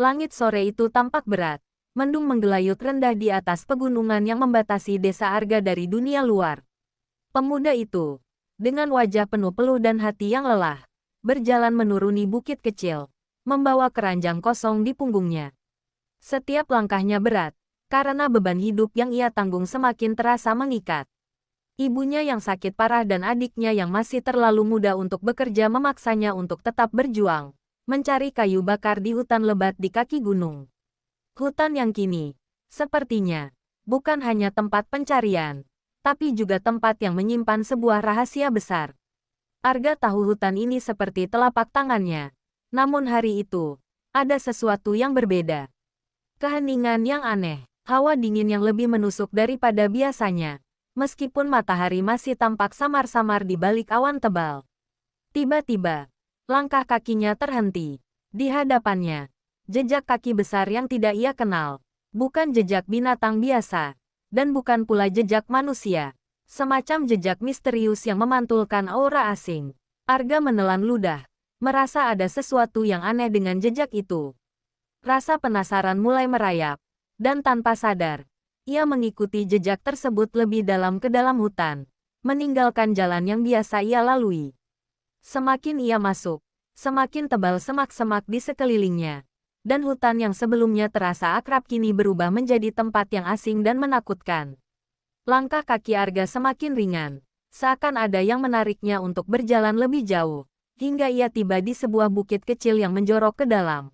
Langit sore itu tampak berat. Mendung menggelayut rendah di atas pegunungan yang membatasi desa Arga dari dunia luar. Pemuda itu, dengan wajah penuh peluh dan hati yang lelah, berjalan menuruni bukit kecil, membawa keranjang kosong di punggungnya. Setiap langkahnya berat, karena beban hidup yang ia tanggung semakin terasa mengikat. Ibunya yang sakit parah dan adiknya yang masih terlalu muda untuk bekerja memaksanya untuk tetap berjuang, mencari kayu bakar di hutan lebat di kaki gunung. Hutan yang kini, sepertinya, bukan hanya tempat pencarian, tapi juga tempat yang menyimpan sebuah rahasia besar. Arga tahu hutan ini seperti telapak tangannya. Namun hari itu, ada sesuatu yang berbeda. Keheningan yang aneh, hawa dingin yang lebih menusuk daripada biasanya, meskipun matahari masih tampak samar-samar di balik awan tebal. Tiba-tiba, langkah kakinya terhenti. Di hadapannya, jejak kaki besar yang tidak ia kenal. Bukan jejak binatang biasa, dan bukan pula jejak manusia. Semacam jejak misterius yang memantulkan aura asing. Arga menelan ludah, merasa ada sesuatu yang aneh dengan jejak itu. Rasa penasaran mulai merayap, dan tanpa sadar, ia mengikuti jejak tersebut lebih dalam ke dalam hutan, meninggalkan jalan yang biasa ia lalui. Semakin ia masuk, semakin tebal semak-semak di sekelilingnya. Dan hutan yang sebelumnya terasa akrab kini berubah menjadi tempat yang asing dan menakutkan. Langkah kaki Arga semakin ringan, seakan ada yang menariknya untuk berjalan lebih jauh, hingga ia tiba di sebuah bukit kecil yang menjorok ke dalam.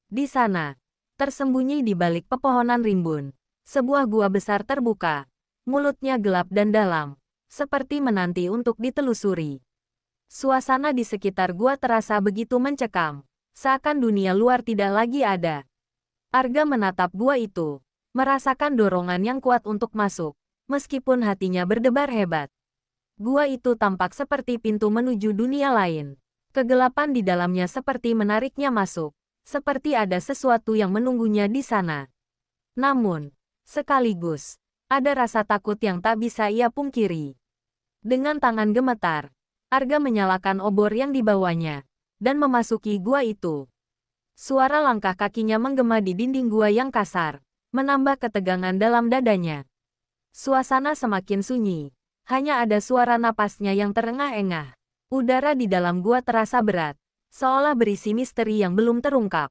Di sana, tersembunyi di balik pepohonan rimbun, sebuah gua besar terbuka, mulutnya gelap dan dalam, seperti menanti untuk ditelusuri. Suasana di sekitar gua terasa begitu mencekam. Seakan dunia luar tidak lagi ada. Arga menatap gua itu, merasakan dorongan yang kuat untuk masuk, meskipun hatinya berdebar hebat. Gua itu tampak seperti pintu menuju dunia lain. Kegelapan di dalamnya seperti menariknya masuk, seperti ada sesuatu yang menunggunya di sana. Namun, sekaligus, ada rasa takut yang tak bisa ia pungkiri. Dengan tangan gemetar, Arga menyalakan obor yang dibawanya dan memasuki gua itu. Suara langkah kakinya menggema di dinding gua yang kasar, menambah ketegangan dalam dadanya. Suasana semakin sunyi, hanya ada suara napasnya yang terengah-engah. Udara di dalam gua terasa berat, seolah berisi misteri yang belum terungkap.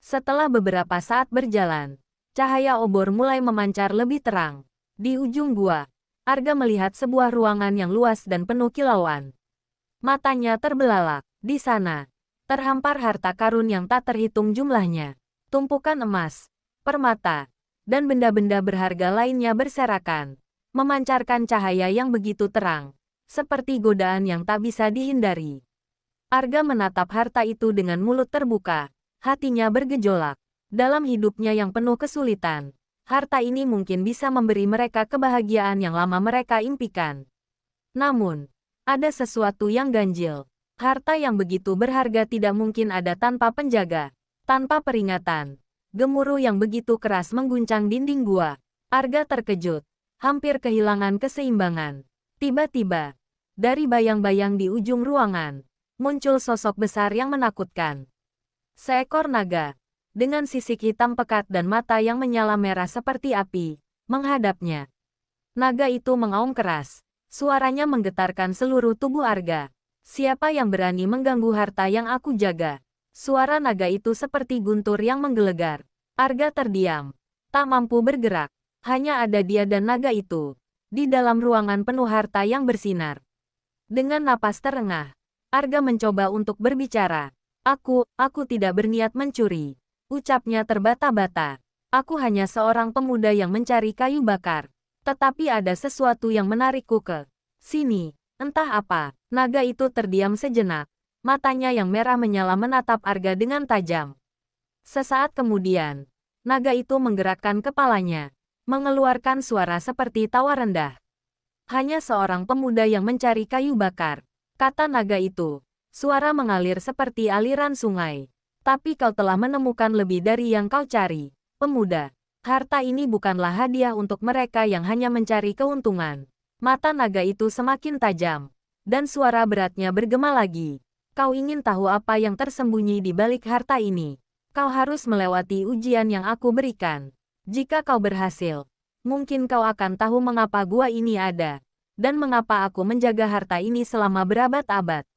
Setelah beberapa saat berjalan, cahaya obor mulai memancar lebih terang. Di ujung gua, Arga melihat sebuah ruangan yang luas dan penuh kilauan. Matanya terbelalak. Di sana, terhampar harta karun yang tak terhitung jumlahnya. Tumpukan emas, permata, dan benda-benda berharga lainnya berserakan, memancarkan cahaya yang begitu terang, seperti godaan yang tak bisa dihindari. Arga menatap harta itu dengan mulut terbuka, hatinya bergejolak. Dalam hidupnya yang penuh kesulitan, harta ini mungkin bisa memberi mereka kebahagiaan yang lama mereka impikan. Namun, ada sesuatu yang ganjil. Harta yang begitu berharga tidak mungkin ada tanpa penjaga, tanpa peringatan. Gemuruh yang begitu keras mengguncang dinding gua. Arga terkejut, hampir kehilangan keseimbangan. Tiba-tiba, dari bayang-bayang di ujung ruangan, muncul sosok besar yang menakutkan. Seekor naga, dengan sisik hitam pekat dan mata yang menyala merah seperti api, menghadapnya. Naga itu mengaum keras, suaranya menggetarkan seluruh tubuh Arga. Siapa yang berani mengganggu harta yang aku jaga? Suara naga itu seperti guntur yang menggelegar. Arga terdiam, tak mampu bergerak. Hanya ada dia dan naga itu, di dalam ruangan penuh harta yang bersinar. Dengan napas terengah, Arga mencoba untuk berbicara. Aku tidak berniat mencuri. Ucapnya terbata-bata. Aku hanya seorang pemuda yang mencari kayu bakar. Tetapi ada sesuatu yang menarikku ke sini. Entah apa, naga itu terdiam sejenak. Matanya yang merah menyala menatap Arga dengan tajam. Sesaat kemudian, naga itu menggerakkan kepalanya, mengeluarkan suara seperti tawa rendah. Hanya seorang pemuda yang mencari kayu bakar, kata naga itu. Suara mengalir seperti aliran sungai. Tapi kau telah menemukan lebih dari yang kau cari, pemuda. Harta ini bukanlah hadiah untuk mereka yang hanya mencari keuntungan. Mata naga itu semakin tajam, dan suara beratnya bergema lagi. Kau ingin tahu apa yang tersembunyi di balik harta ini? Kau harus melewati ujian yang aku berikan. Jika kau berhasil, mungkin kau akan tahu mengapa gua ini ada, dan mengapa aku menjaga harta ini selama berabad-abad.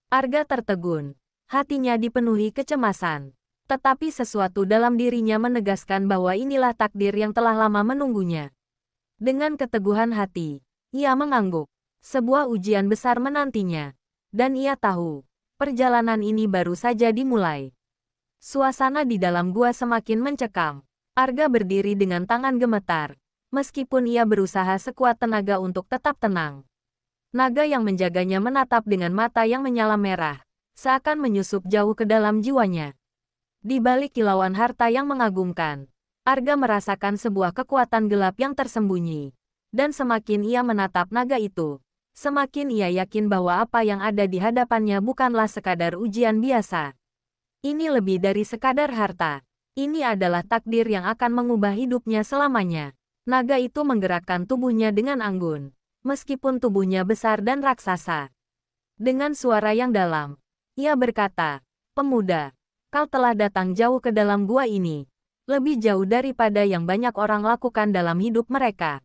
Arga tertegun. Hatinya dipenuhi kecemasan. Tetapi sesuatu dalam dirinya menegaskan bahwa inilah takdir yang telah lama menunggunya. Dengan keteguhan hati, ia mengangguk. Sebuah ujian besar menantinya. Dan ia tahu, perjalanan ini baru saja dimulai. Suasana di dalam gua semakin mencekam. Arga berdiri dengan tangan gemetar. Meskipun ia berusaha sekuat tenaga untuk tetap tenang. Naga yang menjaganya menatap dengan mata yang menyala merah. Seakan menyusup jauh ke dalam jiwanya. Di balik kilauan harta yang mengagumkan, Arga merasakan sebuah kekuatan gelap yang tersembunyi. Dan semakin ia menatap naga itu, semakin ia yakin bahwa apa yang ada di hadapannya bukanlah sekadar ujian biasa. Ini lebih dari sekadar harta. Ini adalah takdir yang akan mengubah hidupnya selamanya. Naga itu menggerakkan tubuhnya dengan anggun, meskipun tubuhnya besar dan raksasa. Dengan suara yang dalam, ia berkata, "Pemuda, kau telah datang jauh ke dalam gua ini. Lebih jauh daripada yang banyak orang lakukan dalam hidup mereka.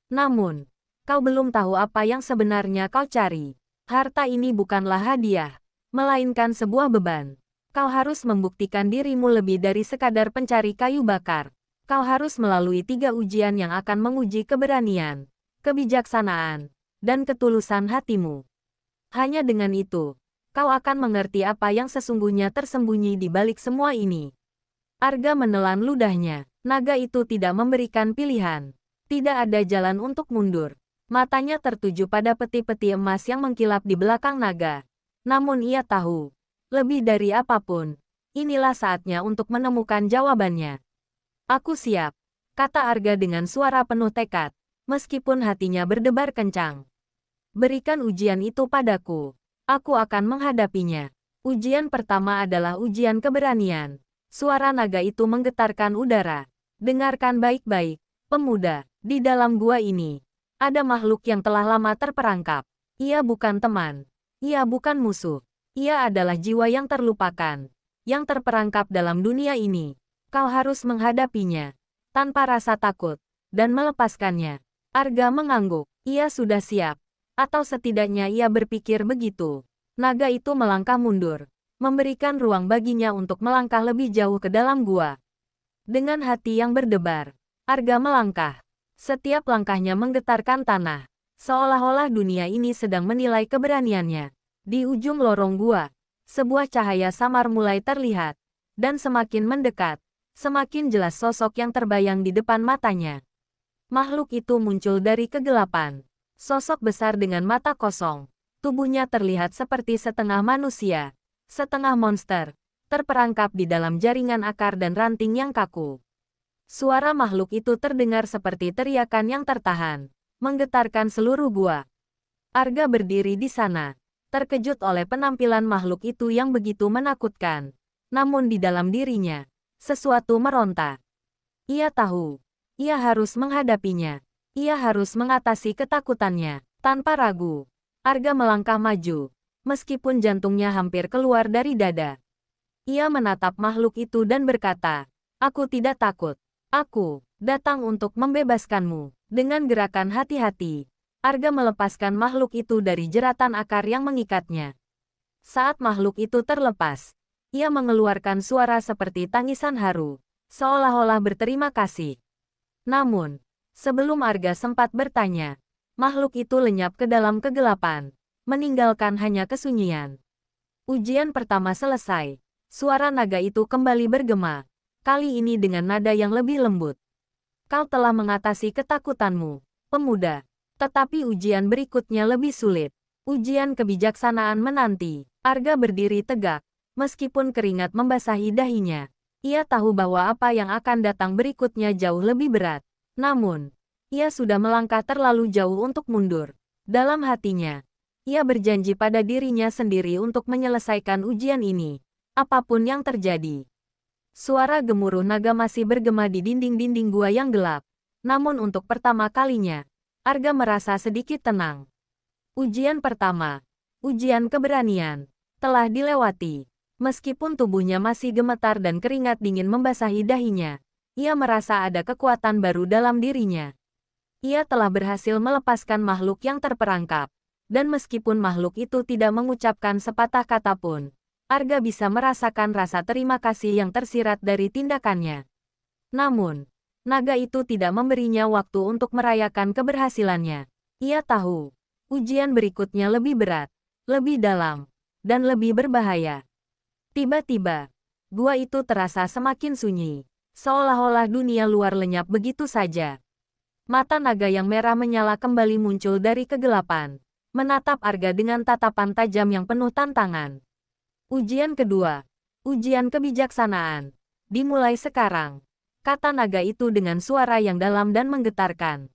Namun, kau belum tahu apa yang sebenarnya kau cari. Harta ini bukanlah hadiah, melainkan sebuah beban. Kau harus membuktikan dirimu lebih dari sekadar pencari kayu bakar. Kau harus melalui 3 ujian yang akan menguji keberanian, kebijaksanaan, dan ketulusan hatimu. Hanya dengan itu, kau akan mengerti apa yang sesungguhnya tersembunyi di balik semua ini." Arga menelan ludahnya. Naga itu tidak memberikan pilihan. Tidak ada jalan untuk mundur. Matanya tertuju pada peti-peti emas yang mengkilap di belakang naga. Namun ia tahu, lebih dari apapun, inilah saatnya untuk menemukan jawabannya. "Aku siap," kata Arga dengan suara penuh tekad, meskipun hatinya berdebar kencang. "Berikan ujian itu padaku. Aku akan menghadapinya." Ujian pertama adalah ujian keberanian. Suara naga itu menggetarkan udara. "Dengarkan baik-baik, pemuda. Di dalam gua ini, ada makhluk yang telah lama terperangkap. Ia bukan teman. Ia bukan musuh. Ia adalah jiwa yang terlupakan, yang terperangkap dalam dunia ini. Kau harus menghadapinya, tanpa rasa takut, dan melepaskannya." Arga mengangguk. Ia sudah siap. Atau setidaknya ia berpikir begitu. Naga itu melangkah mundur, memberikan ruang baginya untuk melangkah lebih jauh ke dalam gua. Dengan hati yang berdebar, Arga melangkah. Setiap langkahnya menggetarkan tanah, seolah-olah dunia ini sedang menilai keberaniannya. Di ujung lorong gua, sebuah cahaya samar mulai terlihat, dan semakin mendekat, semakin jelas sosok yang terbayang di depan matanya. Makhluk itu muncul dari kegelapan. Sosok besar dengan mata kosong. Tubuhnya terlihat seperti setengah manusia, setengah monster, terperangkap di dalam jaringan akar dan ranting yang kaku. Suara makhluk itu terdengar seperti teriakan yang tertahan, menggetarkan seluruh gua. Arga berdiri di sana, terkejut oleh penampilan makhluk itu yang begitu menakutkan. Namun di dalam dirinya, sesuatu meronta. Ia tahu, ia harus menghadapinya. Ia harus mengatasi ketakutannya. Tanpa ragu, Arga melangkah maju, meskipun jantungnya hampir keluar dari dada. Ia menatap makhluk itu dan berkata, "Aku tidak takut. Aku datang untuk membebaskanmu." Dengan gerakan hati-hati, Arga melepaskan makhluk itu dari jeratan akar yang mengikatnya. Saat makhluk itu terlepas, ia mengeluarkan suara seperti tangisan haru, seolah-olah berterima kasih. Namun, sebelum Arga sempat bertanya, makhluk itu lenyap ke dalam kegelapan, meninggalkan hanya kesunyian. Ujian pertama selesai. Suara naga itu kembali bergema, kali ini dengan nada yang lebih lembut. "Kau telah mengatasi ketakutanmu, pemuda. Tetapi ujian berikutnya lebih sulit. Ujian kebijaksanaan menanti." Arga berdiri tegak, meskipun keringat membasahi dahinya. Ia tahu bahwa apa yang akan datang berikutnya jauh lebih berat. Namun, ia sudah melangkah terlalu jauh untuk mundur. Dalam hatinya, ia berjanji pada dirinya sendiri untuk menyelesaikan ujian ini, apapun yang terjadi. Suara gemuruh naga masih bergema di dinding-dinding gua yang gelap. Namun untuk pertama kalinya, Arga merasa sedikit tenang. Ujian pertama, ujian keberanian, telah dilewati. Meskipun tubuhnya masih gemetar dan keringat dingin membasahi dahinya, ia merasa ada kekuatan baru dalam dirinya. Ia telah berhasil melepaskan makhluk yang terperangkap. Dan meskipun makhluk itu tidak mengucapkan sepatah kata pun, Arga bisa merasakan rasa terima kasih yang tersirat dari tindakannya. Namun, naga itu tidak memberinya waktu untuk merayakan keberhasilannya. Ia tahu, ujian berikutnya lebih berat, lebih dalam, dan lebih berbahaya. Tiba-tiba, gua itu terasa semakin sunyi, seolah-olah dunia luar lenyap begitu saja. Mata naga yang merah menyala kembali muncul dari kegelapan, menatap Arga dengan tatapan tajam yang penuh tantangan. Ujian kedua, ujian kebijaksanaan, dimulai sekarang, kata naga itu dengan suara yang dalam dan menggetarkan.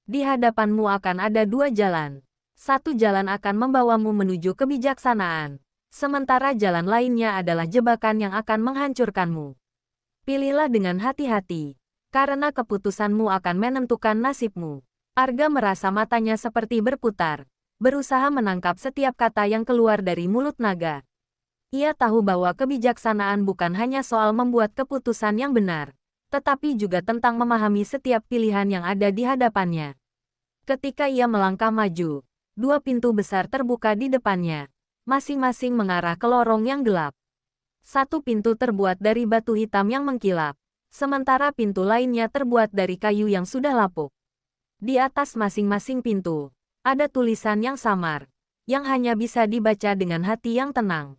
Di hadapanmu akan ada dua jalan. Satu jalan akan membawamu menuju kebijaksanaan. Sementara jalan lainnya adalah jebakan yang akan menghancurkanmu. Pilihlah dengan hati-hati, karena keputusanmu akan menentukan nasibmu. Arga merasa matanya seperti berputar, berusaha menangkap setiap kata yang keluar dari mulut naga. Ia tahu bahwa kebijaksanaan bukan hanya soal membuat keputusan yang benar, tetapi juga tentang memahami setiap pilihan yang ada di hadapannya. Ketika ia melangkah maju, dua pintu besar terbuka di depannya, masing-masing mengarah ke lorong yang gelap. Satu pintu terbuat dari batu hitam yang mengkilap, sementara pintu lainnya terbuat dari kayu yang sudah lapuk. Di atas masing-masing pintu, ada tulisan yang samar, yang hanya bisa dibaca dengan hati yang tenang.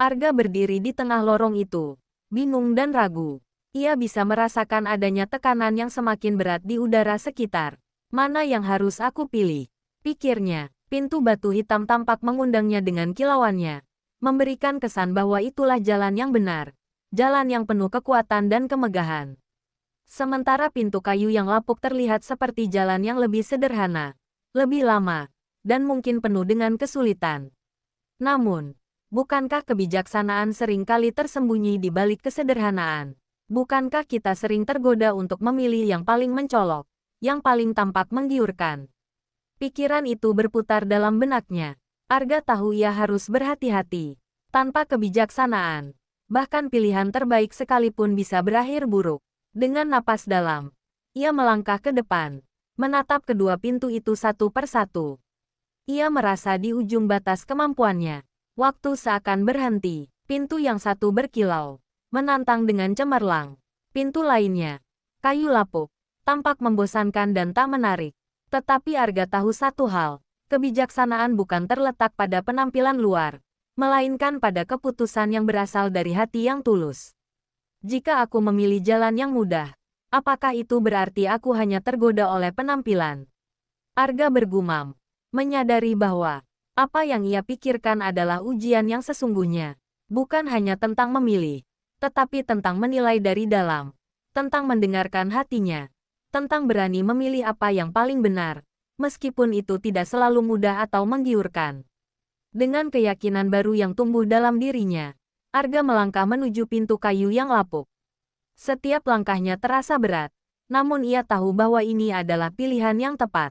Arga berdiri di tengah lorong itu, bingung dan ragu. Ia bisa merasakan adanya tekanan yang semakin berat di udara sekitar. Mana yang harus aku pilih? Pikirnya. Pintu batu hitam tampak mengundangnya dengan kilauannya, memberikan kesan bahwa itulah jalan yang benar, jalan yang penuh kekuatan dan kemegahan. Sementara pintu kayu yang lapuk terlihat seperti jalan yang lebih sederhana, lebih lama, dan mungkin penuh dengan kesulitan. Namun, bukankah kebijaksanaan seringkali tersembunyi di balik kesederhanaan? Bukankah kita sering tergoda untuk memilih yang paling mencolok, yang paling tampak menggiurkan? Pikiran itu berputar dalam benaknya. Arga tahu ia harus berhati-hati. Tanpa kebijaksanaan, bahkan pilihan terbaik sekalipun bisa berakhir buruk. Dengan napas dalam, ia melangkah ke depan, menatap kedua pintu itu satu persatu. Ia merasa di ujung batas kemampuannya. Waktu seakan berhenti. Pintu yang satu berkilau, menantang dengan cemerlang. Pintu lainnya, kayu lapuk, tampak membosankan dan tak menarik. Tetapi Arga tahu satu hal, kebijaksanaan bukan terletak pada penampilan luar, melainkan pada keputusan yang berasal dari hati yang tulus. Jika aku memilih jalan yang mudah, apakah itu berarti aku hanya tergoda oleh penampilan? Arga bergumam, menyadari bahwa apa yang ia pikirkan adalah ujian yang sesungguhnya, bukan hanya tentang memilih, tetapi tentang menilai dari dalam, tentang mendengarkan hatinya, tentang berani memilih apa yang paling benar, meskipun itu tidak selalu mudah atau menggiurkan. Dengan keyakinan baru yang tumbuh dalam dirinya, Arga melangkah menuju pintu kayu yang lapuk. Setiap langkahnya terasa berat, namun ia tahu bahwa ini adalah pilihan yang tepat.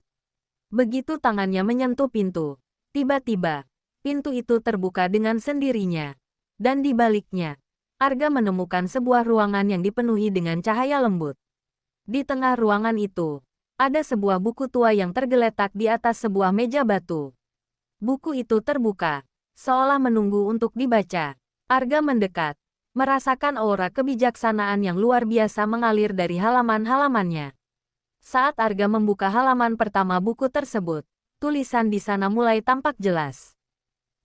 Begitu tangannya menyentuh pintu, tiba-tiba, pintu itu terbuka dengan sendirinya. Dan di baliknya, Arga menemukan sebuah ruangan yang dipenuhi dengan cahaya lembut. Di tengah ruangan itu, ada sebuah buku tua yang tergeletak di atas sebuah meja batu. Buku itu terbuka, seolah menunggu untuk dibaca. Arga mendekat, merasakan aura kebijaksanaan yang luar biasa mengalir dari halaman-halamannya. Saat Arga membuka halaman pertama buku tersebut, tulisan di sana mulai tampak jelas.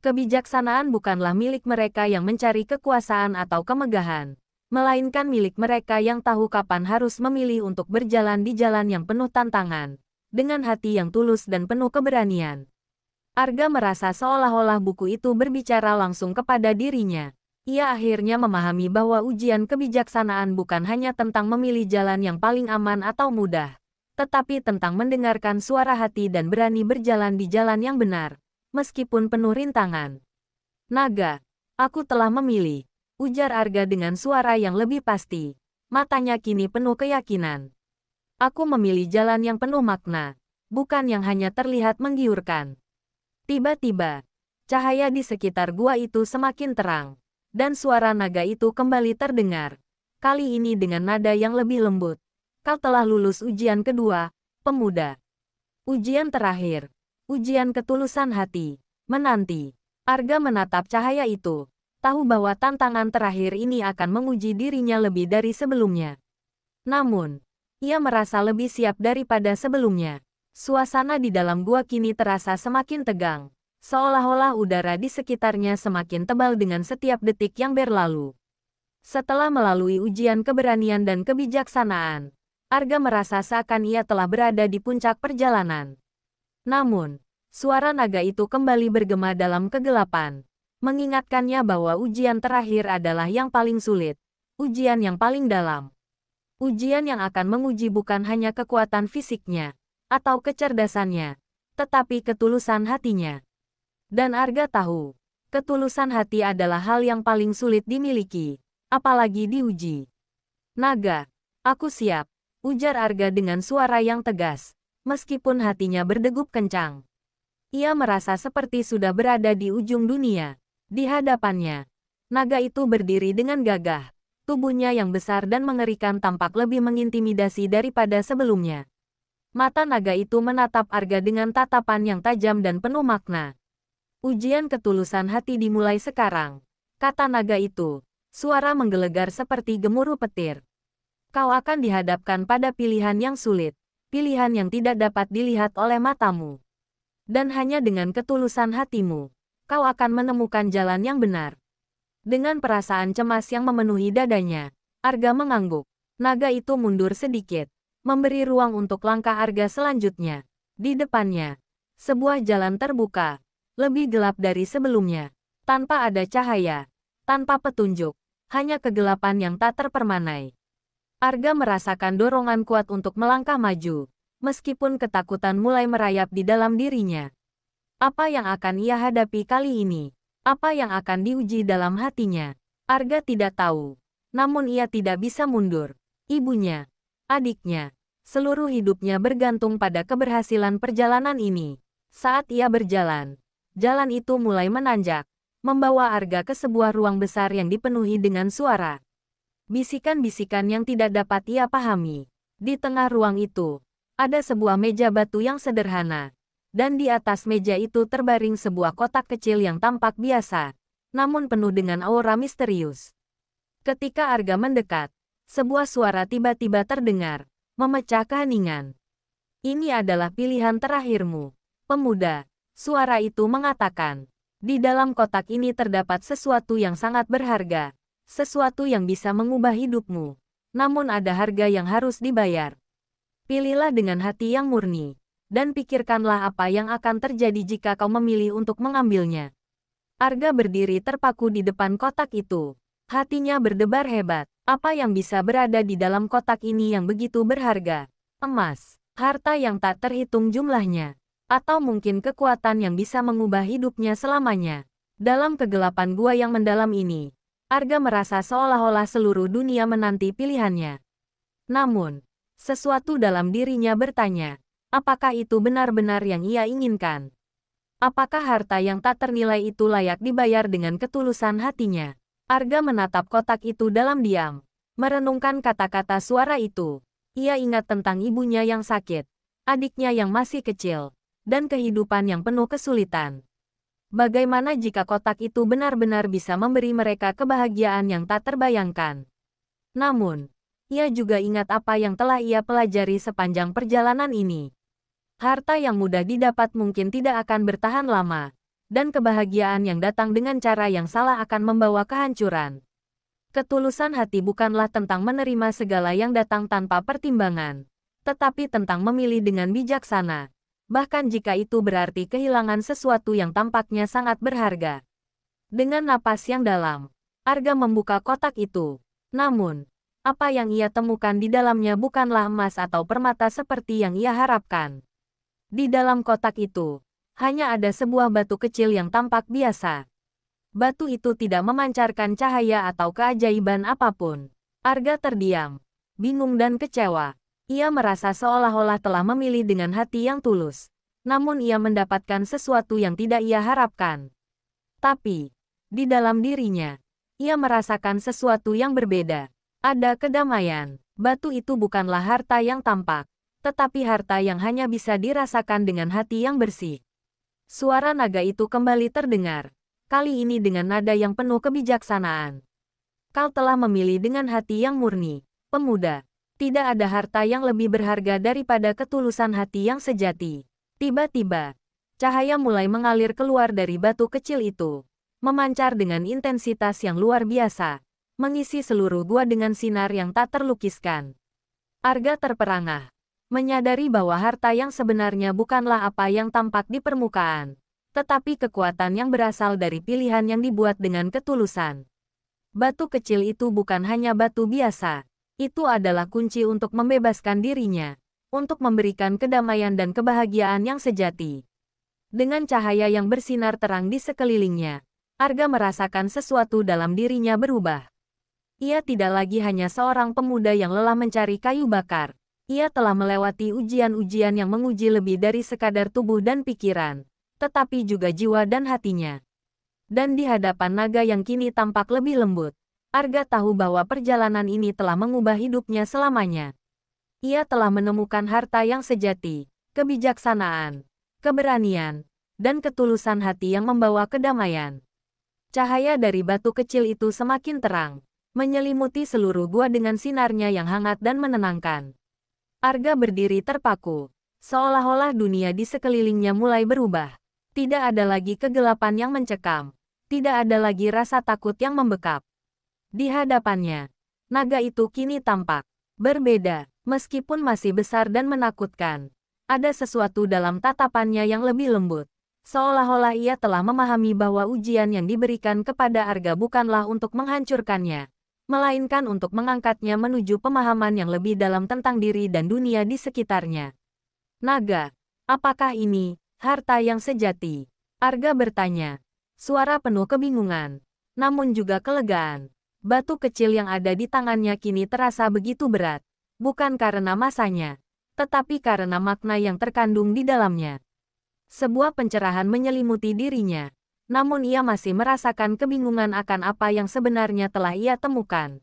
Kebijaksanaan bukanlah milik mereka yang mencari kekuasaan atau kemegahan, melainkan milik mereka yang tahu kapan harus memilih untuk berjalan di jalan yang penuh tantangan, dengan hati yang tulus dan penuh keberanian. Arga merasa seolah-olah buku itu berbicara langsung kepada dirinya. Ia akhirnya memahami bahwa ujian kebijaksanaan bukan hanya tentang memilih jalan yang paling aman atau mudah, tetapi tentang mendengarkan suara hati dan berani berjalan di jalan yang benar, meskipun penuh rintangan. Naga, aku telah memilih. Ujar Arga dengan suara yang lebih pasti. Matanya kini penuh keyakinan. Aku memilih jalan yang penuh makna, bukan yang hanya terlihat menggiurkan. Tiba-tiba, cahaya di sekitar gua itu semakin terang, Dan suara naga itu kembali terdengar. Kali ini dengan nada yang lebih lembut. Kau telah lulus ujian kedua, pemuda. Ujian terakhir. Ujian ketulusan hati. Menanti. Arga menatap cahaya itu. Tahu bahwa tantangan terakhir ini akan menguji dirinya lebih dari sebelumnya. Namun, ia merasa lebih siap daripada sebelumnya. Suasana di dalam gua kini terasa semakin tegang. Seolah-olah udara di sekitarnya semakin tebal dengan setiap detik yang berlalu. Setelah melalui ujian keberanian dan kebijaksanaan, Arga merasa seakan ia telah berada di puncak perjalanan. Namun, suara naga itu kembali bergema dalam kegelapan, mengingatkannya bahwa ujian terakhir adalah yang paling sulit, ujian yang paling dalam. Ujian yang akan menguji bukan hanya kekuatan fisiknya, atau kecerdasannya, tetapi ketulusan hatinya. Dan Arga tahu, ketulusan hati adalah hal yang paling sulit dimiliki, apalagi diuji. Naga, aku siap, ujar Arga dengan suara yang tegas, meskipun hatinya berdegup kencang. Ia merasa seperti sudah berada di ujung dunia. Di hadapannya, naga itu berdiri dengan gagah. Tubuhnya yang besar dan mengerikan tampak lebih mengintimidasi daripada sebelumnya. Mata naga itu menatap Arga dengan tatapan yang tajam dan penuh makna. Ujian ketulusan hati dimulai sekarang, kata naga itu. Suara menggelegar seperti gemuruh petir. Kau akan dihadapkan pada pilihan yang sulit, pilihan yang tidak dapat dilihat oleh matamu. Dan hanya dengan ketulusan hatimu, kau akan menemukan jalan yang benar. Dengan perasaan cemas yang memenuhi dadanya, Arga mengangguk. Naga itu mundur sedikit, memberi ruang untuk langkah Arga selanjutnya. Di depannya, sebuah jalan terbuka, lebih gelap dari sebelumnya. Tanpa ada cahaya, tanpa petunjuk, hanya kegelapan yang tak terpermanai. Arga merasakan dorongan kuat untuk melangkah maju, meskipun ketakutan mulai merayap di dalam dirinya. Apa yang akan ia hadapi kali ini? Apa yang akan diuji dalam hatinya? Arga tidak tahu. Namun ia tidak bisa mundur. Ibunya, adiknya, seluruh hidupnya bergantung pada keberhasilan perjalanan ini. Saat ia berjalan, jalan itu mulai menanjak, membawa Arga ke sebuah ruang besar yang dipenuhi dengan suara. Bisikan-bisikan yang tidak dapat ia pahami. Di tengah ruang itu, ada sebuah meja batu yang sederhana. Dan di atas meja itu terbaring sebuah kotak kecil yang tampak biasa, namun penuh dengan aura misterius. Ketika Arga mendekat, sebuah suara tiba-tiba terdengar, memecah keheningan. Ini adalah pilihan terakhirmu, pemuda, suara itu mengatakan. Di dalam kotak ini terdapat sesuatu yang sangat berharga, sesuatu yang bisa mengubah hidupmu. Namun ada harga yang harus dibayar. Pilihlah dengan hati yang murni. Dan pikirkanlah apa yang akan terjadi jika kau memilih untuk mengambilnya. Arga berdiri terpaku di depan kotak itu. Hatinya berdebar hebat. Apa yang bisa berada di dalam kotak ini yang begitu berharga? Emas, harta yang tak terhitung jumlahnya, atau mungkin kekuatan yang bisa mengubah hidupnya selamanya. Dalam kegelapan gua yang mendalam ini, Arga merasa seolah-olah seluruh dunia menanti pilihannya. Namun, sesuatu dalam dirinya bertanya, apakah itu benar-benar yang ia inginkan? Apakah harta yang tak ternilai itu layak dibayar dengan ketulusan hatinya? Arga menatap kotak itu dalam diam, merenungkan kata-kata suara itu. Ia ingat tentang ibunya yang sakit, adiknya yang masih kecil, dan kehidupan yang penuh kesulitan. Bagaimana jika kotak itu benar-benar bisa memberi mereka kebahagiaan yang tak terbayangkan? Namun, ia juga ingat apa yang telah ia pelajari sepanjang perjalanan ini. Harta yang mudah didapat mungkin tidak akan bertahan lama, dan kebahagiaan yang datang dengan cara yang salah akan membawa kehancuran. Ketulusan hati bukanlah tentang menerima segala yang datang tanpa pertimbangan, tetapi tentang memilih dengan bijaksana, bahkan jika itu berarti kehilangan sesuatu yang tampaknya sangat berharga. Dengan napas yang dalam, Arga membuka kotak itu. Namun, apa yang ia temukan di dalamnya bukanlah emas atau permata seperti yang ia harapkan. Di dalam kotak itu, hanya ada sebuah batu kecil yang tampak biasa. Batu itu tidak memancarkan cahaya atau keajaiban apapun. Arga terdiam, bingung dan kecewa. Ia merasa seolah-olah telah memilih dengan hati yang tulus. Namun ia mendapatkan sesuatu yang tidak ia harapkan. Tapi, di dalam dirinya, ia merasakan sesuatu yang berbeda. Ada kedamaian. Batu itu bukanlah harta yang tampak, tetapi harta yang hanya bisa dirasakan dengan hati yang bersih. Suara naga itu kembali terdengar, kali ini dengan nada yang penuh kebijaksanaan. Kau telah memilih dengan hati yang murni, pemuda. Tidak ada harta yang lebih berharga daripada ketulusan hati yang sejati. Tiba-tiba, cahaya mulai mengalir keluar dari batu kecil itu, memancar dengan intensitas yang luar biasa, mengisi seluruh gua dengan sinar yang tak terlukiskan. Arga terperangah, menyadari bahwa harta yang sebenarnya bukanlah apa yang tampak di permukaan, tetapi kekuatan yang berasal dari pilihan yang dibuat dengan ketulusan. Batu kecil itu bukan hanya batu biasa. Itu adalah kunci untuk membebaskan dirinya, untuk memberikan kedamaian dan kebahagiaan yang sejati. Dengan cahaya yang bersinar terang di sekelilingnya, Arga merasakan sesuatu dalam dirinya berubah. Ia tidak lagi hanya seorang pemuda yang lelah mencari kayu bakar. Ia telah melewati ujian-ujian yang menguji lebih dari sekadar tubuh dan pikiran, tetapi juga jiwa dan hatinya. Dan di hadapan naga yang kini tampak lebih lembut, Arga tahu bahwa perjalanan ini telah mengubah hidupnya selamanya. Ia telah menemukan harta yang sejati, kebijaksanaan, keberanian, dan ketulusan hati yang membawa kedamaian. Cahaya dari batu kecil itu semakin terang, menyelimuti seluruh gua dengan sinarnya yang hangat dan menenangkan. Arga berdiri terpaku, seolah-olah dunia di sekelilingnya mulai berubah. Tidak ada lagi kegelapan yang mencekam, tidak ada lagi rasa takut yang membekap. Di hadapannya, naga itu kini tampak berbeda, meskipun masih besar dan menakutkan. Ada sesuatu dalam tatapannya yang lebih lembut, seolah-olah ia telah memahami bahwa ujian yang diberikan kepada Arga bukanlah untuk menghancurkannya, melainkan untuk mengangkatnya menuju pemahaman yang lebih dalam tentang diri dan dunia di sekitarnya. Naga, apakah ini harta yang sejati? Arga bertanya, suara penuh kebingungan, namun juga kelegaan. Batu kecil yang ada di tangannya kini terasa begitu berat, bukan karena masanya, tetapi karena makna yang terkandung di dalamnya. Sebuah pencerahan menyelimuti dirinya, namun ia masih merasakan kebingungan akan apa yang sebenarnya telah ia temukan.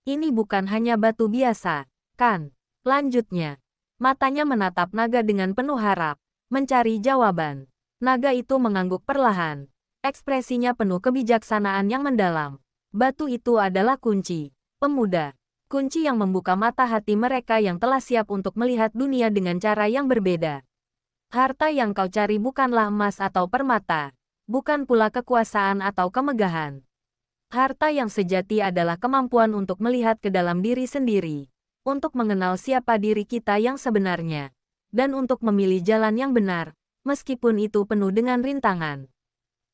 Ini bukan hanya batu biasa, kan? Lanjutnya, matanya menatap naga dengan penuh harap, mencari jawaban. Naga itu mengangguk perlahan, ekspresinya penuh kebijaksanaan yang mendalam. Batu itu adalah kunci, pemuda. Kunci yang membuka mata hati mereka yang telah siap untuk melihat dunia dengan cara yang berbeda. Harta yang kau cari bukanlah emas atau permata, bukan pula kekuasaan atau kemegahan. Harta yang sejati adalah kemampuan untuk melihat ke dalam diri sendiri, untuk mengenal siapa diri kita yang sebenarnya, dan untuk memilih jalan yang benar, meskipun itu penuh dengan rintangan.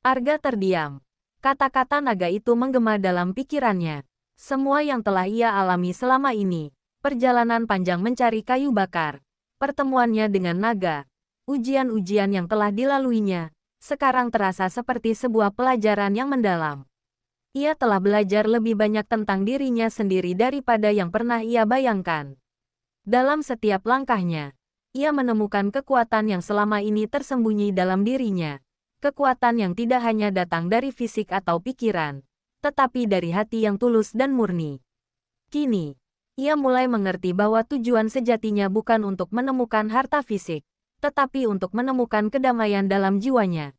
Arga terdiam. Kata-kata naga itu menggema dalam pikirannya. Semua yang telah ia alami selama ini, perjalanan panjang mencari kayu bakar, pertemuannya dengan naga, ujian-ujian yang telah dilaluinya, sekarang terasa seperti sebuah pelajaran yang mendalam. Ia telah belajar lebih banyak tentang dirinya sendiri daripada yang pernah ia bayangkan. Dalam setiap langkahnya, ia menemukan kekuatan yang selama ini tersembunyi dalam dirinya. Kekuatan yang tidak hanya datang dari fisik atau pikiran, tetapi dari hati yang tulus dan murni. Kini, ia mulai mengerti bahwa tujuan sejatinya bukan untuk menemukan harta fisik, tetapi untuk menemukan kedamaian dalam jiwanya.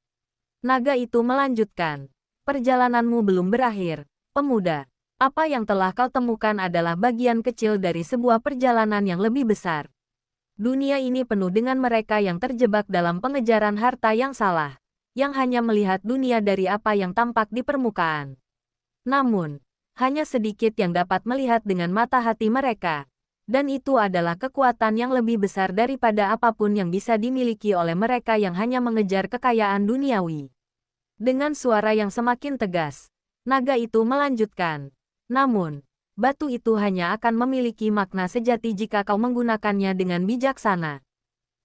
Naga itu melanjutkan, perjalananmu belum berakhir, pemuda. Apa yang telah kau temukan adalah bagian kecil dari sebuah perjalanan yang lebih besar. Dunia ini penuh dengan mereka yang terjebak dalam pengejaran harta yang salah, yang hanya melihat dunia dari apa yang tampak di permukaan. Namun, hanya sedikit yang dapat melihat dengan mata hati mereka, dan itu adalah kekuatan yang lebih besar daripada apapun yang bisa dimiliki oleh mereka yang hanya mengejar kekayaan duniawi. Dengan suara yang semakin tegas, naga itu melanjutkan, namun, batu itu hanya akan memiliki makna sejati jika kau menggunakannya dengan bijaksana.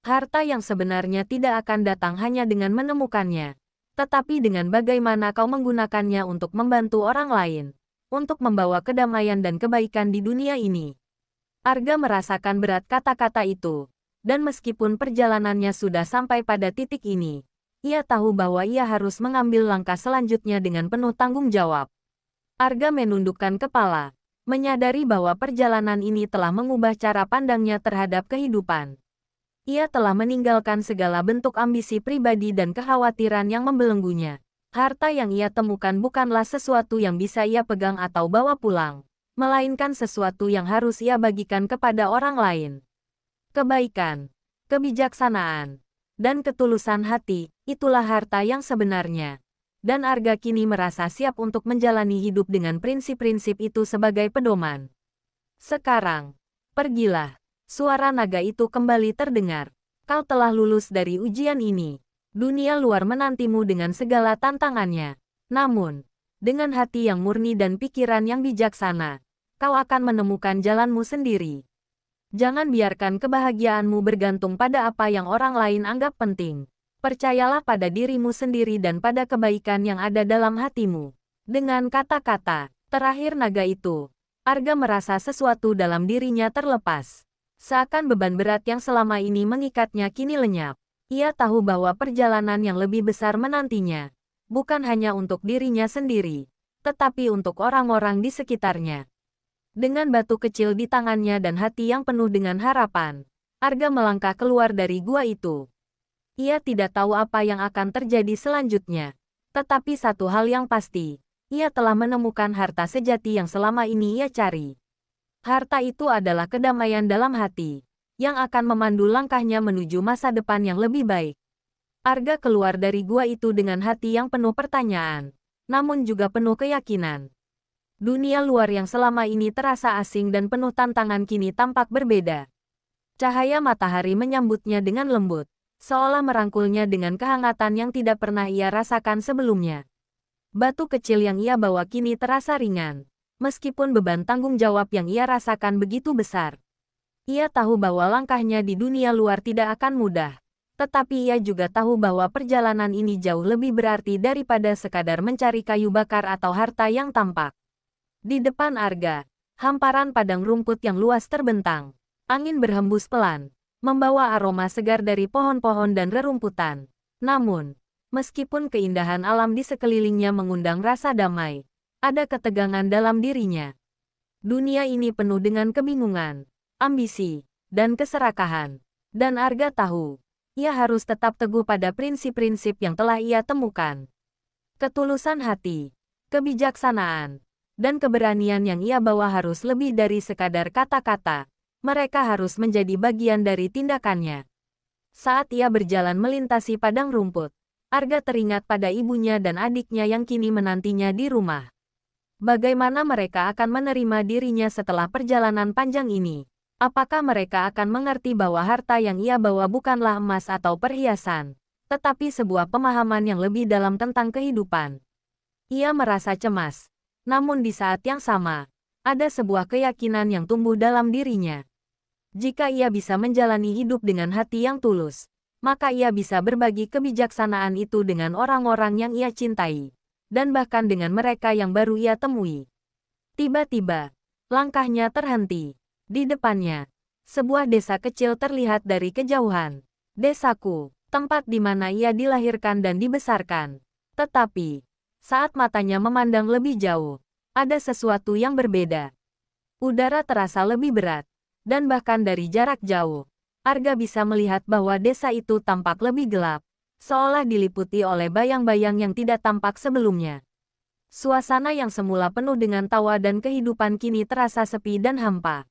Harta yang sebenarnya tidak akan datang hanya dengan menemukannya, tetapi dengan bagaimana kau menggunakannya untuk membantu orang lain, untuk membawa kedamaian dan kebaikan di dunia ini. Arga merasakan berat kata-kata itu, dan meskipun perjalanannya sudah sampai pada titik ini, ia tahu bahwa ia harus mengambil langkah selanjutnya dengan penuh tanggung jawab. Arga menundukkan kepala, menyadari bahwa perjalanan ini telah mengubah cara pandangnya terhadap kehidupan. Ia telah meninggalkan segala bentuk ambisi pribadi dan kekhawatiran yang membelenggunya. Harta yang ia temukan bukanlah sesuatu yang bisa ia pegang atau bawa pulang, melainkan sesuatu yang harus ia bagikan kepada orang lain. Kebaikan, kebijaksanaan, dan ketulusan hati, itulah harta yang sebenarnya. Dan Arga kini merasa siap untuk menjalani hidup dengan prinsip-prinsip itu sebagai pedoman. Sekarang, pergilah. Suara naga itu kembali terdengar. Kau telah lulus dari ujian ini. Dunia luar menantimu dengan segala tantangannya. Namun, dengan hati yang murni dan pikiran yang bijaksana, kau akan menemukan jalanmu sendiri. Jangan biarkan kebahagiaanmu bergantung pada apa yang orang lain anggap penting. Percayalah pada dirimu sendiri dan pada kebaikan yang ada dalam hatimu. Dengan kata-kata terakhir naga itu, Arga merasa sesuatu dalam dirinya terlepas. Seakan beban berat yang selama ini mengikatnya kini lenyap. Ia tahu bahwa perjalanan yang lebih besar menantinya. Bukan hanya untuk dirinya sendiri, tetapi untuk orang-orang di sekitarnya. Dengan batu kecil di tangannya dan hati yang penuh dengan harapan, Arga melangkah keluar dari gua itu. Ia tidak tahu apa yang akan terjadi selanjutnya. Tetapi satu hal yang pasti, ia telah menemukan harta sejati yang selama ini ia cari. Harta itu adalah kedamaian dalam hati, yang akan memandu langkahnya menuju masa depan yang lebih baik. Arga keluar dari gua itu dengan hati yang penuh pertanyaan, namun juga penuh keyakinan. Dunia luar yang selama ini terasa asing dan penuh tantangan kini tampak berbeda. Cahaya matahari menyambutnya dengan lembut, seolah merangkulnya dengan kehangatan yang tidak pernah ia rasakan sebelumnya. Batu kecil yang ia bawa kini terasa ringan, meskipun beban tanggung jawab yang ia rasakan begitu besar. Ia tahu bahwa langkahnya di dunia luar tidak akan mudah, tetapi ia juga tahu bahwa perjalanan ini jauh lebih berarti daripada sekadar mencari kayu bakar atau harta yang tampak. Di depan Arga, hamparan padang rumput yang luas terbentang. Angin berhembus pelan, membawa aroma segar dari pohon-pohon dan rerumputan. Namun, meskipun keindahan alam di sekelilingnya mengundang rasa damai, ada ketegangan dalam dirinya. Dunia ini penuh dengan kebingungan, ambisi, dan keserakahan. Dan Arga tahu, ia harus tetap teguh pada prinsip-prinsip yang telah ia temukan. Ketulusan hati, kebijaksanaan, dan keberanian yang ia bawa harus lebih dari sekadar kata-kata. Mereka harus menjadi bagian dari tindakannya. Saat ia berjalan melintasi padang rumput, Arga teringat pada ibunya dan adiknya yang kini menantinya di rumah. Bagaimana mereka akan menerima dirinya setelah perjalanan panjang ini? Apakah mereka akan mengerti bahwa harta yang ia bawa bukanlah emas atau perhiasan, tetapi sebuah pemahaman yang lebih dalam tentang kehidupan? Ia merasa cemas. Namun di saat yang sama, ada sebuah keyakinan yang tumbuh dalam dirinya. Jika ia bisa menjalani hidup dengan hati yang tulus, maka ia bisa berbagi kebijaksanaan itu dengan orang-orang yang ia cintai, dan bahkan dengan mereka yang baru ia temui. Tiba-tiba, langkahnya terhenti. Di depannya, sebuah desa kecil terlihat dari kejauhan. Desaku, tempat di mana ia dilahirkan dan dibesarkan. Tetapi, saat matanya memandang lebih jauh, ada sesuatu yang berbeda. Udara terasa lebih berat, dan bahkan dari jarak jauh, Arga bisa melihat bahwa desa itu tampak lebih gelap, seolah diliputi oleh bayang-bayang yang tidak tampak sebelumnya. Suasana yang semula penuh dengan tawa dan kehidupan kini terasa sepi dan hampa.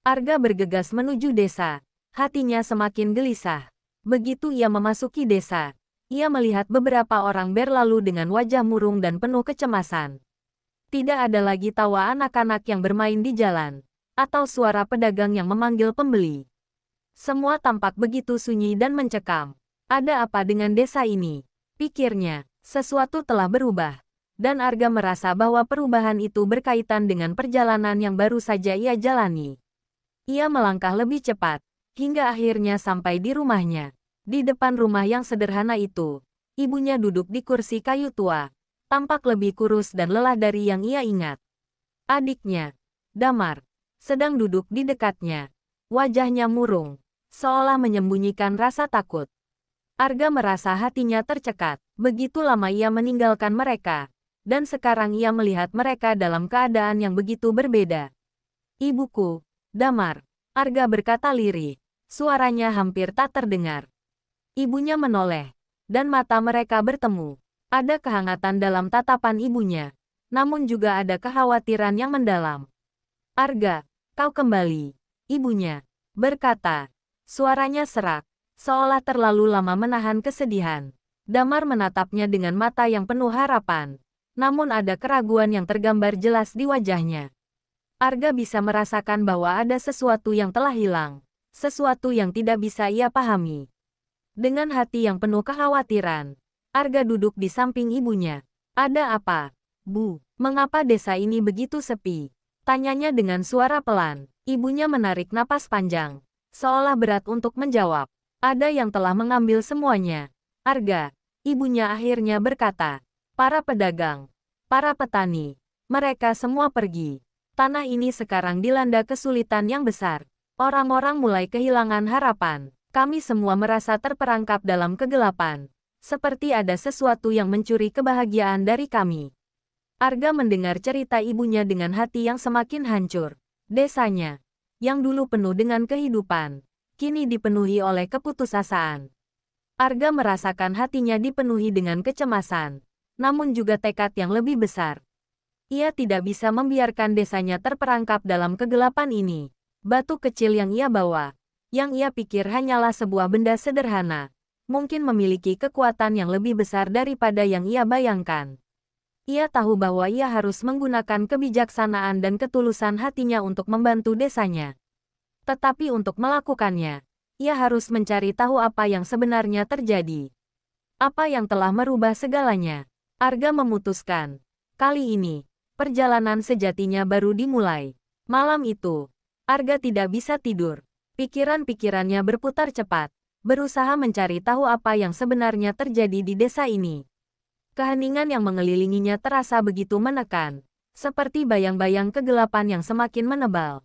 Arga bergegas menuju desa, hatinya semakin gelisah. Begitu ia memasuki desa, ia melihat beberapa orang berlalu dengan wajah murung dan penuh kecemasan. Tidak ada lagi tawa anak-anak yang bermain di jalan, atau suara pedagang yang memanggil pembeli. Semua tampak begitu sunyi dan mencekam. Ada apa dengan desa ini? Pikirnya, sesuatu telah berubah. Dan Arga merasa bahwa perubahan itu berkaitan dengan perjalanan yang baru saja ia jalani. Ia melangkah lebih cepat, hingga akhirnya sampai di rumahnya. Di depan rumah yang sederhana itu, ibunya duduk di kursi kayu tua, tampak lebih kurus dan lelah dari yang ia ingat. Adiknya, Damar, sedang duduk di dekatnya. Wajahnya murung, seolah menyembunyikan rasa takut. Arga merasa hatinya tercekat. Begitu lama ia meninggalkan mereka, dan sekarang ia melihat mereka dalam keadaan yang begitu berbeda. "Ibuku, Damar," Arga berkata lirih. Suaranya hampir tak terdengar. Ibunya menoleh, dan mata mereka bertemu. Ada kehangatan dalam tatapan ibunya, namun juga ada kekhawatiran yang mendalam. "Arga, kau kembali," ibunya berkata. Suaranya serak, seolah terlalu lama menahan kesedihan. Damar menatapnya dengan mata yang penuh harapan, namun ada keraguan yang tergambar jelas di wajahnya. Arga bisa merasakan bahwa ada sesuatu yang telah hilang, sesuatu yang tidak bisa ia pahami. Dengan hati yang penuh kekhawatiran, Arga duduk di samping ibunya. "Ada apa, Bu? Mengapa desa ini begitu sepi?" tanyanya dengan suara pelan. Ibunya menarik napas panjang, seolah berat untuk menjawab. "Ada yang telah mengambil semuanya, Arga," ibunya akhirnya berkata. "Para pedagang, para petani, mereka semua pergi. Tanah ini sekarang dilanda kesulitan yang besar. Orang-orang mulai kehilangan harapan. Kami semua merasa terperangkap dalam kegelapan. Seperti ada sesuatu yang mencuri kebahagiaan dari kami." Arga mendengar cerita ibunya dengan hati yang semakin hancur. Desanya, yang dulu penuh dengan kehidupan, kini dipenuhi oleh keputusasaan. Arga merasakan hatinya dipenuhi dengan kecemasan, namun juga tekad yang lebih besar. Ia tidak bisa membiarkan desanya terperangkap dalam kegelapan ini. Batu kecil yang ia bawa, yang ia pikir hanyalah sebuah benda sederhana, mungkin memiliki kekuatan yang lebih besar daripada yang ia bayangkan. Ia tahu bahwa ia harus menggunakan kebijaksanaan dan ketulusan hatinya untuk membantu desanya. Tetapi untuk melakukannya, ia harus mencari tahu apa yang sebenarnya terjadi. Apa yang telah merubah segalanya. Arga memutuskan, kali ini, perjalanan sejatinya baru dimulai. Malam itu, Arga tidak bisa tidur. Pikiran-pikirannya berputar cepat, berusaha mencari tahu apa yang sebenarnya terjadi di desa ini. Keheningan yang mengelilinginya terasa begitu menekan, seperti bayang-bayang kegelapan yang semakin menebal.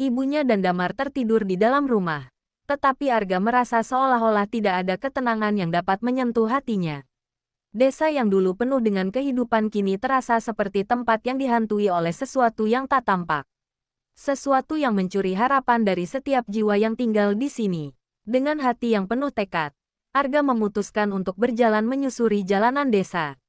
Ibunya dan Damar tertidur di dalam rumah, tetapi Arga merasa seolah-olah tidak ada ketenangan yang dapat menyentuh hatinya. Desa yang dulu penuh dengan kehidupan kini terasa seperti tempat yang dihantui oleh sesuatu yang tak tampak. Sesuatu yang mencuri harapan dari setiap jiwa yang tinggal di sini. Dengan hati yang penuh tekad, Arga memutuskan untuk berjalan menyusuri jalanan desa.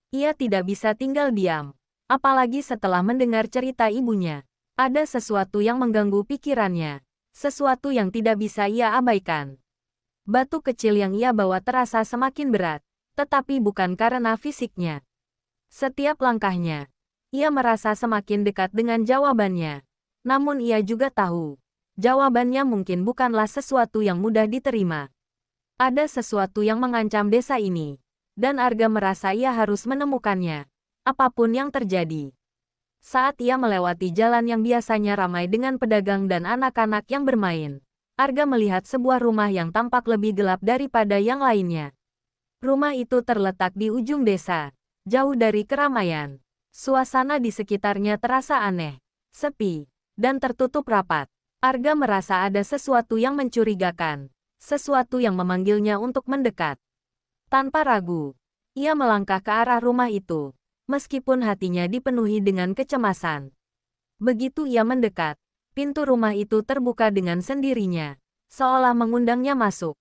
Ia tidak bisa tinggal diam, apalagi setelah mendengar cerita ibunya. Ada sesuatu yang mengganggu pikirannya, sesuatu yang tidak bisa ia abaikan. Batu kecil yang ia bawa terasa semakin berat, tetapi bukan karena fisiknya. Setiap langkahnya, ia merasa semakin dekat dengan jawabannya. Namun ia juga tahu, jawabannya mungkin bukanlah sesuatu yang mudah diterima. Ada sesuatu yang mengancam desa ini, dan Arga merasa ia harus menemukannya, apapun yang terjadi. Saat ia melewati jalan yang biasanya ramai dengan pedagang dan anak-anak yang bermain, Arga melihat sebuah rumah yang tampak lebih gelap daripada yang lainnya. Rumah itu terletak di ujung desa, jauh dari keramaian. Suasana di sekitarnya terasa aneh, sepi, dan tertutup rapat. Arga merasa ada sesuatu yang mencurigakan, sesuatu yang memanggilnya untuk mendekat. Tanpa ragu, ia melangkah ke arah rumah itu, meskipun hatinya dipenuhi dengan kecemasan. Begitu ia mendekat, pintu rumah itu terbuka dengan sendirinya, seolah mengundangnya masuk.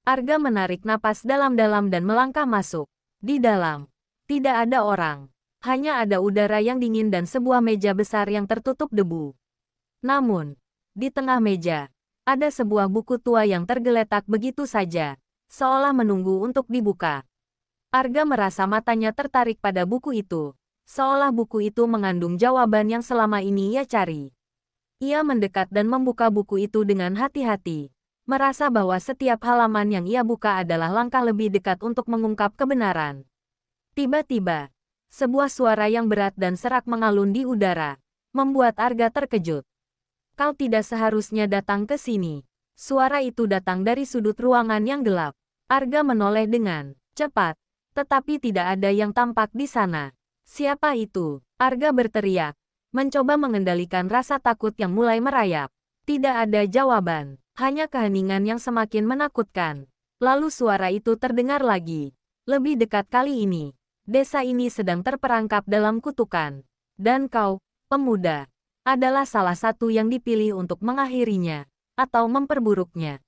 Arga menarik napas dalam-dalam dan melangkah masuk. Di dalam, tidak ada orang, hanya ada udara yang dingin dan sebuah meja besar yang tertutup debu. Namun, di tengah meja, ada sebuah buku tua yang tergeletak begitu saja, seolah menunggu untuk dibuka. Arga merasa matanya tertarik pada buku itu, seolah buku itu mengandung jawaban yang selama ini ia cari. Ia mendekat dan membuka buku itu dengan hati-hati, merasa bahwa setiap halaman yang ia buka adalah langkah lebih dekat untuk mengungkap kebenaran. Tiba-tiba, sebuah suara yang berat dan serak mengalun di udara, membuat Arga terkejut. "Kau tidak seharusnya datang ke sini." Suara itu datang dari sudut ruangan yang gelap. Arga menoleh dengan cepat, tetapi tidak ada yang tampak di sana. "Siapa itu?" Arga berteriak, mencoba mengendalikan rasa takut yang mulai merayap. Tidak ada jawaban, hanya keheningan yang semakin menakutkan. Lalu suara itu terdengar lagi, lebih dekat kali ini, Desa ini sedang terperangkap dalam kutukan. Dan kau, pemuda, adalah salah satu yang dipilih untuk mengakhirinya, atau memperburuknya.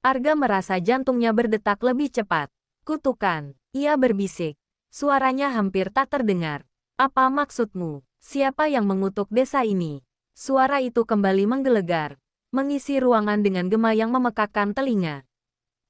Arga merasa jantungnya berdetak lebih cepat. Kutukan, ia berbisik. Suaranya hampir tak terdengar. Apa maksudmu? Siapa yang mengutuk desa ini? Suara itu kembali menggelegar, mengisi ruangan dengan gema yang memekakkan telinga.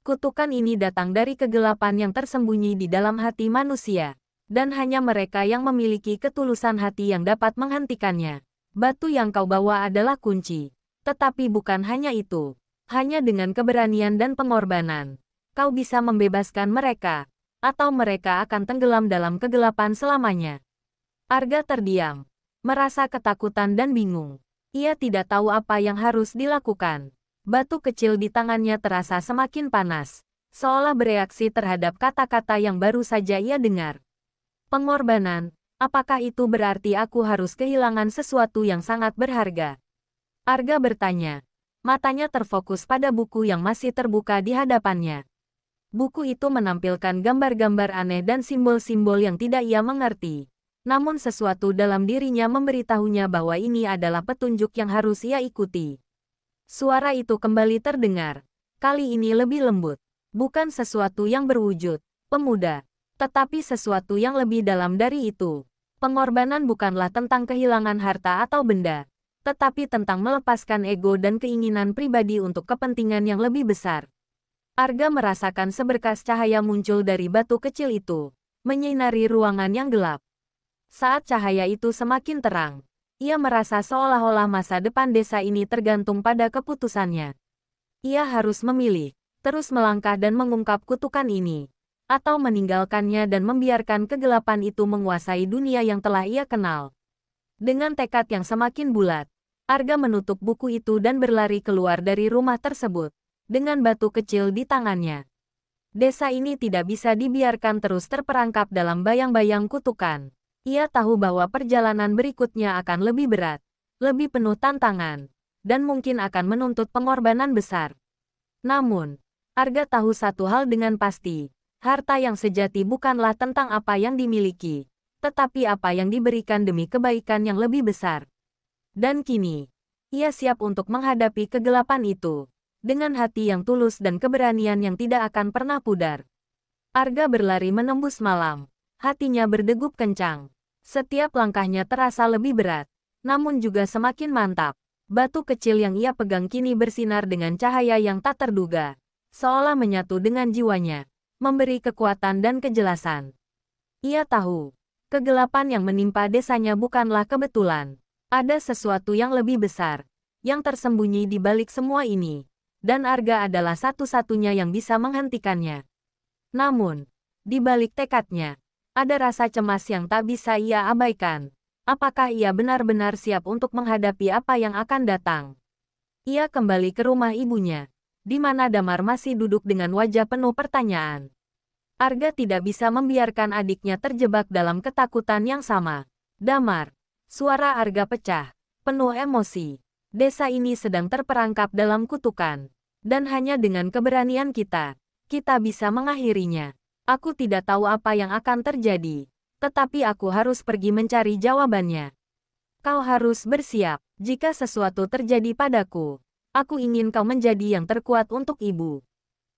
Kutukan ini datang dari kegelapan yang tersembunyi di dalam hati manusia, dan hanya mereka yang memiliki ketulusan hati yang dapat menghentikannya. Batu yang kau bawa adalah kunci, tetapi bukan hanya itu. Hanya dengan keberanian dan pengorbanan, kau bisa membebaskan mereka, atau mereka akan tenggelam dalam kegelapan selamanya. Arga terdiam, merasa ketakutan dan bingung. Ia tidak tahu apa yang harus dilakukan. Batu kecil di tangannya terasa semakin panas, seolah bereaksi terhadap kata-kata yang baru saja ia dengar. Pengorbanan, apakah itu berarti aku harus kehilangan sesuatu yang sangat berharga? Arga bertanya. Matanya terfokus pada buku yang masih terbuka di hadapannya. Buku itu menampilkan gambar-gambar aneh dan simbol-simbol yang tidak ia mengerti. Namun sesuatu dalam dirinya memberitahunya bahwa ini adalah petunjuk yang harus ia ikuti. Suara itu kembali terdengar. Kali ini lebih lembut. Bukan sesuatu yang berwujud, pemuda. Tetapi sesuatu yang lebih dalam dari itu. Pengorbanan bukanlah tentang kehilangan harta atau benda, tetapi tentang melepaskan ego dan keinginan pribadi untuk kepentingan yang lebih besar. Arga merasakan seberkas cahaya muncul dari batu kecil itu, menyinari ruangan yang gelap. Saat cahaya itu semakin terang, ia merasa seolah-olah masa depan desa ini tergantung pada keputusannya. Ia harus memilih, terus melangkah dan mengungkap kutukan ini, atau meninggalkannya dan membiarkan kegelapan itu menguasai dunia yang telah ia kenal. Dengan tekad yang semakin bulat, Arga menutup buku itu dan berlari keluar dari rumah tersebut, dengan batu kecil di tangannya. Desa ini tidak bisa dibiarkan terus terperangkap dalam bayang-bayang kutukan. Ia tahu bahwa perjalanan berikutnya akan lebih berat, lebih penuh tantangan, dan mungkin akan menuntut pengorbanan besar. Namun, Arga tahu satu hal dengan pasti, harta yang sejati bukanlah tentang apa yang dimiliki, tetapi apa yang diberikan demi kebaikan yang lebih besar. Dan kini, ia siap untuk menghadapi kegelapan itu, dengan hati yang tulus dan keberanian yang tidak akan pernah pudar. Arga berlari menembus malam, hatinya berdegup kencang. Setiap langkahnya terasa lebih berat, namun juga semakin mantap. Batu kecil yang ia pegang kini bersinar dengan cahaya yang tak terduga, seolah menyatu dengan jiwanya, memberi kekuatan dan kejelasan. Ia tahu, kegelapan yang menimpa desanya bukanlah kebetulan. Ada sesuatu yang lebih besar, yang tersembunyi di balik semua ini, dan Arga adalah satu-satunya yang bisa menghentikannya. Namun, di balik tekadnya, ada rasa cemas yang tak bisa ia abaikan. Apakah ia benar-benar siap untuk menghadapi apa yang akan datang? Ia kembali ke rumah ibunya, di mana Damar masih duduk dengan wajah penuh pertanyaan. Arga tidak bisa membiarkan adiknya terjebak dalam ketakutan yang sama. Damar, suara Arga pecah, penuh emosi. Desa ini sedang terperangkap dalam kutukan, dan hanya dengan keberanian kita bisa mengakhirinya. Aku tidak tahu apa yang akan terjadi, tetapi aku harus pergi mencari jawabannya. Kau harus bersiap, jika sesuatu terjadi padaku. Aku ingin kau menjadi yang terkuat untuk ibu.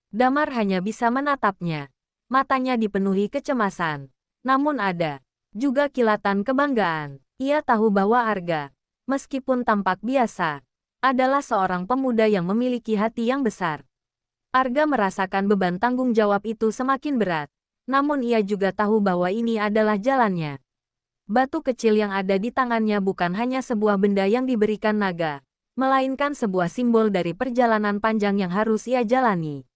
Damar hanya bisa menatapnya. Matanya dipenuhi kecemasan. Namun ada juga kilatan kebanggaan. Ia tahu bahwa Arga, meskipun tampak biasa, adalah seorang pemuda yang memiliki hati yang besar. Arga merasakan beban tanggung jawab itu semakin berat, namun ia juga tahu bahwa ini adalah jalannya. Batu kecil yang ada di tangannya bukan hanya sebuah benda yang diberikan naga, melainkan sebuah simbol dari perjalanan panjang yang harus ia jalani.